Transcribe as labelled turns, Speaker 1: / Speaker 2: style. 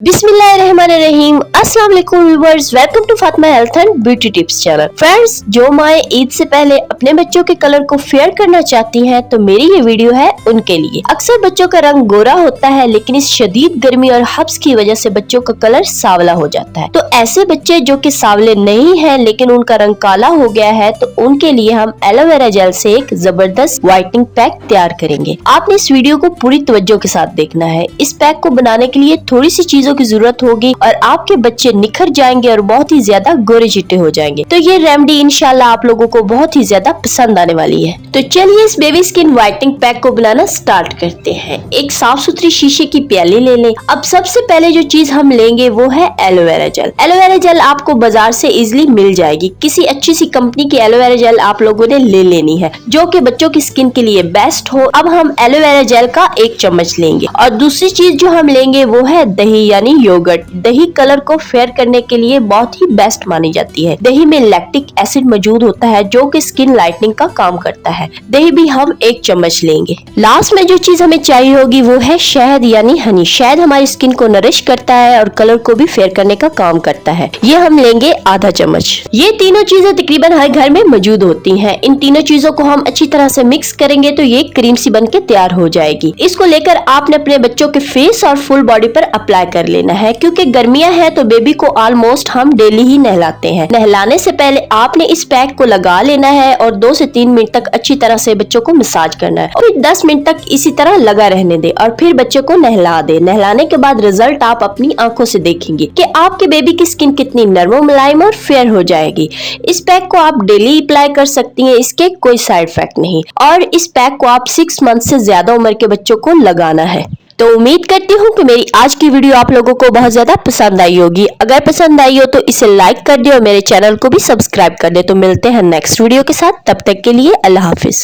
Speaker 1: बिस्मिल्लाहिर्रहमानिर्रहीम। अस्सलाम वालेकुम viewers, welcome to Fatima health and beauty tips channel. Friends, जो माएँ ईद से पहले अपने बच्चों के कलर को फेयर करना चाहती हैं तो मेरी ये वीडियो है उनके लिए। अक्सर बच्चों का रंग गोरा होता है, लेकिन इस शदीद गर्मी और हब्स की वजह से बच्चों का कलर सांवला हो जाता है। तो ऐसे बच्चे जो कि सांवले नहीं है लेकिन उनका रंग काला हो गया है, तो उनके लिए हम एलोवेरा जेल से एक जबरदस्त व्हाइटनिंग पैक तैयार करेंगे। आपने इस वीडियो को पूरी तवज्जो के साथ देखना है। इस पैक को बनाने के लिए थोड़ी सी चीजों की जरूरत होगी और आपके बच्चे निखर जाएंगे और बहुत ही ज्यादा गोरे चिट्टे हो जाएंगे। तो ये रेमेडी इंशाल्लाह आप लोगों को बहुत ही ज्यादा पसंद आने वाली है। तो चलिए इस बेबी स्किन व्हाइटनिंग पैक को बनाना स्टार्ट करते हैं। एक साफ सुथरी शीशे की प्याली ले लें। अब सबसे पहले जो चीज हम लेंगे वो है एलोवेरा जेल। एलोवेरा जेल आपको बाजार से इजिली मिल जाएगी। किसी अच्छी सी कंपनी की एलोवेरा जेल आप लोगों ने ले लेनी है जो कि बच्चों की स्किन के लिए बेस्ट हो। अब हम एलोवेरा जेल का 1 चम्मच लेंगे और दूसरी चीज जो हम लेंगे वो है दही यानी योगर्ट। दही कलर को फेयर करने के लिए बहुत ही बेस्ट मानी जाती है। दही में लैक्टिक एसिड मौजूद होता है जो कि स्किन लाइटनिंग का काम करता है। दही भी हम 1 चम्मच लेंगे। लास्ट में जो चीज हमें चाहिए होगी वो है शहद यानी हनी। शहद हमारी स्किन को नरिश करता है और कलर को भी फेयर करने का काम करता है। ये हम लेंगे आधा चम्मच। ये तीनों चीजें तकरीबन हर घर में मौजूद होती हैं। इन तीनों चीजों को हम अच्छी तरह से मिक्स करेंगे तो ये क्रीम सी बन के तैयार हो जाएगी। इसको लेकर आपने अपने बच्चों के फेस और फुल बॉडी पर अप्लाई कर लेना है। क्योंकि गर्मियां हैं तो बेबी को ऑलमोस्ट हम डेली ही नहलाते हैं। नहलाने से पहले आपने इस पैक को लगा लेना है और 2 से 3 मिनट तक अच्छी तरह से बच्चों को मसाज करना है और फिर 10 मिनट तक इसी तरह लगा रहने दे और फिर बच्चों को नहला दे। नहलाने के बाद रिजल्ट आप अपनी आंखों से देखेंगे कि आपके बेबी की स्किन कितनी नरम, मुलायम और फेयर हो जाएगी। इस पैक को आप डेली अप्लाई कर सकती हैं, इसके कोई साइड इफेक्ट नहीं और इस पैक को आप 6 मंथ से ज्यादा उम्र के बच्चों को लगाना है। तो उम्मीद करती हूँ कि मेरी आज की वीडियो आप लोगों को बहुत ज्यादा पसंद आई होगी। अगर पसंद आई हो तो इसे लाइक कर दे और मेरे चैनल को भी सब्सक्राइब कर दे। तो मिलते हैं नेक्स्ट वीडियो के साथ, तब तक के लिए अल्लाह हाफिज।